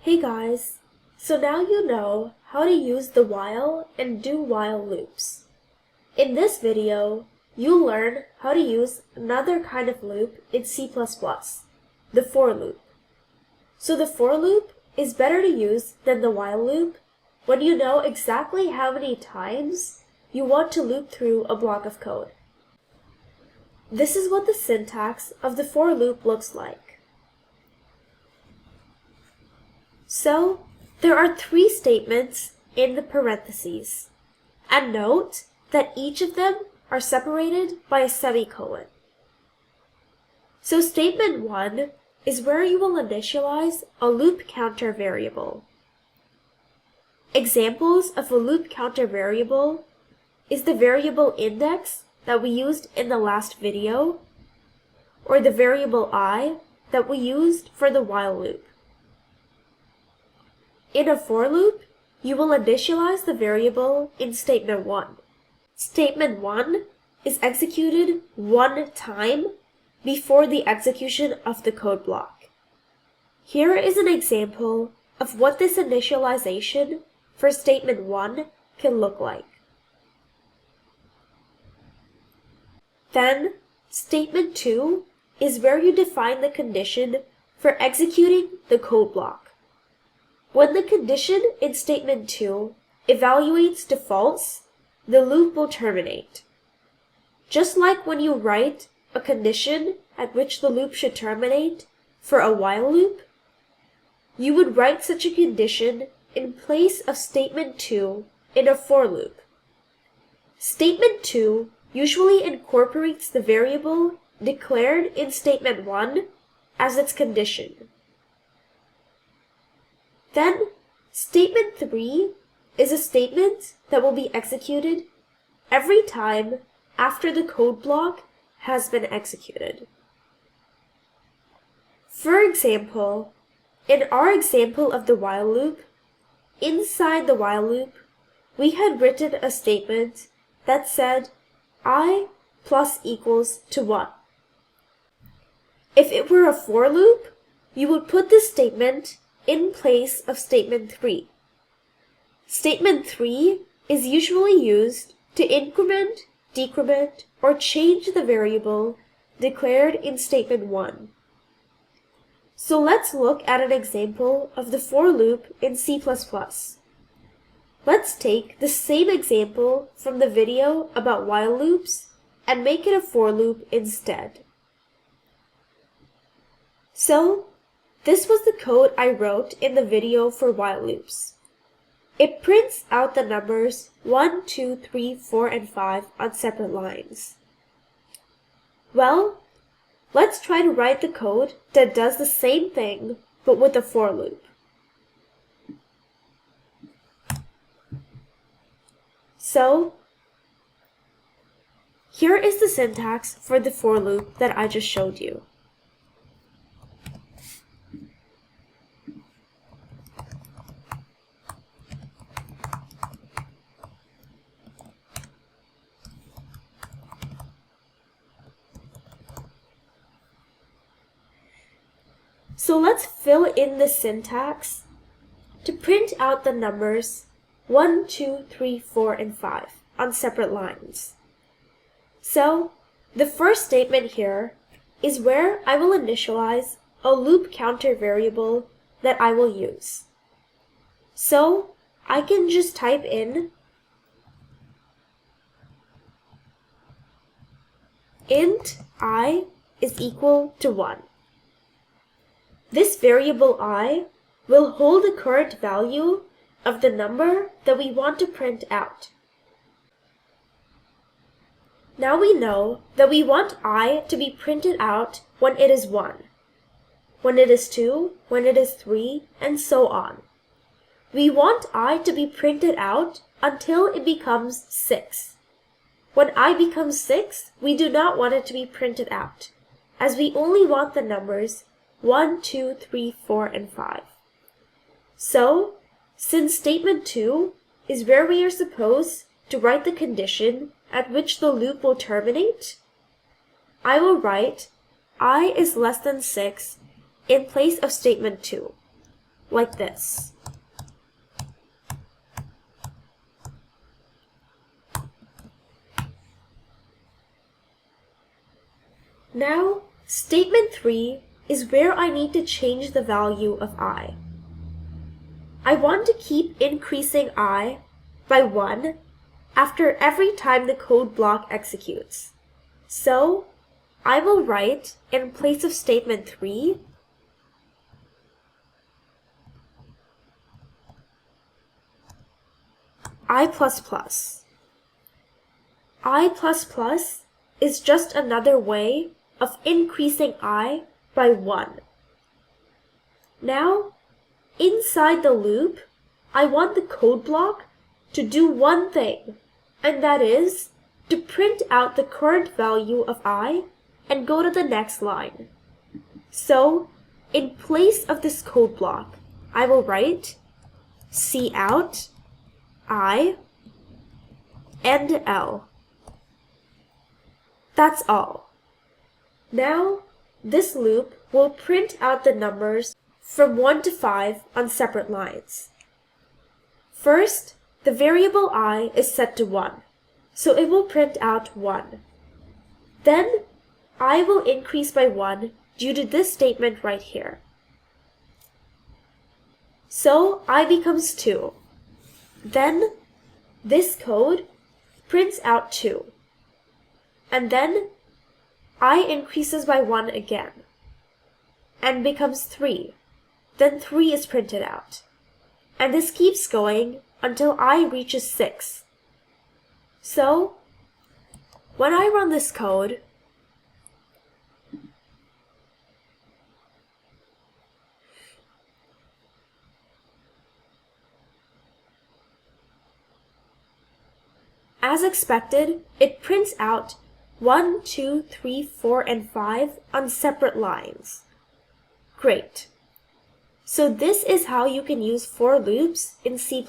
Hey guys, so now you know how to use the while and do while loops. In this video, you'll learn how to use another kind of loop in C++, the for loop. So the for loop is better to use than the while loop when you know exactly how many times you want to loop through a block of code. This is what the syntax of the for loop looks like. So, there are 3 statements in the parentheses, and note that each of them are separated by a semicolon. So statement 1 is where you will initialize a loop counter variable. Examples of a loop counter variable is the variable index that we used in the last video, or the variable I that we used for the while loop. In a for loop, you will initialize the variable in statement 1. Statement 1 is executed one time before the execution of the code block. Here is an example of what this initialization for statement 1 can look like. Then, statement 2 is where you define the condition for executing the code block. When the condition in statement 2 evaluates to false, the loop will terminate. Just like when you write a condition at which the loop should terminate for a while loop, you would write such a condition in place of statement 2 in a for loop. Statement 2 usually incorporates the variable declared in statement 1 as its condition. Then, statement 3 is a statement that will be executed every time after the code block has been executed. For example, in our example of the while loop, inside the while loop, we had written a statement that said I plus equals to 1. If it were a for loop, you would put this statement in place of statement 3. Statement 3 is usually used to increment, decrement, or change the variable declared in statement 1. So let's look at an example of the for loop in C++. Let's take the same example from the video about while loops and make it a for loop instead. So, this was the code I wrote in the video for while loops. It prints out the numbers 1, 2, 3, 4, and 5 on separate lines. Well, let's try to write the code that does the same thing, but with a for loop. So, here is the syntax for the for loop that I just showed you. So let's fill in the syntax to print out the numbers 1, 2, 3, 4, and 5 on separate lines. So the first statement here is where I will initialize a loop counter variable that I will use. So I can just type in int I is equal to 1. This variable I will hold the current value of the number that we want to print out. Now we know that we want I to be printed out when it is 1, when it is 2, when it is 3, and so on. We want I to be printed out until it becomes 6. When I becomes 6, we do not want it to be printed out, as we only want the numbers 1, 2, 3, 4, and 5. So, since statement 2 is where we are supposed to write the condition at which the loop will terminate, I will write I is less than 6 in place of statement 2, like this. Now, statement 3 is where I need to change the value of I. I want to keep increasing I by 1 after every time the code block executes. So, I will write, in place of statement 3, I++. I++ is just another way of increasing I by 1. Now, inside the loop, I want the code block to do one thing, and that is to print out the current value of I and go to the next line. So, in place of this code block, I will write cout I and L. That's all. Now, this loop will print out the numbers from 1 to 5 on separate lines. First, the variable I is set to 1, so it will print out 1. Then, I will increase by 1 due to this statement right here. So, I becomes 2. Then, this code prints out 2. And then, I increases by 1 again, and becomes 3. Then 3 is printed out. And this keeps going until I reaches 6. So, when I run this code, as expected, it prints out 1, 2, 3, 4, and 5 on separate lines. Great. So this is how you can use for loops in C++.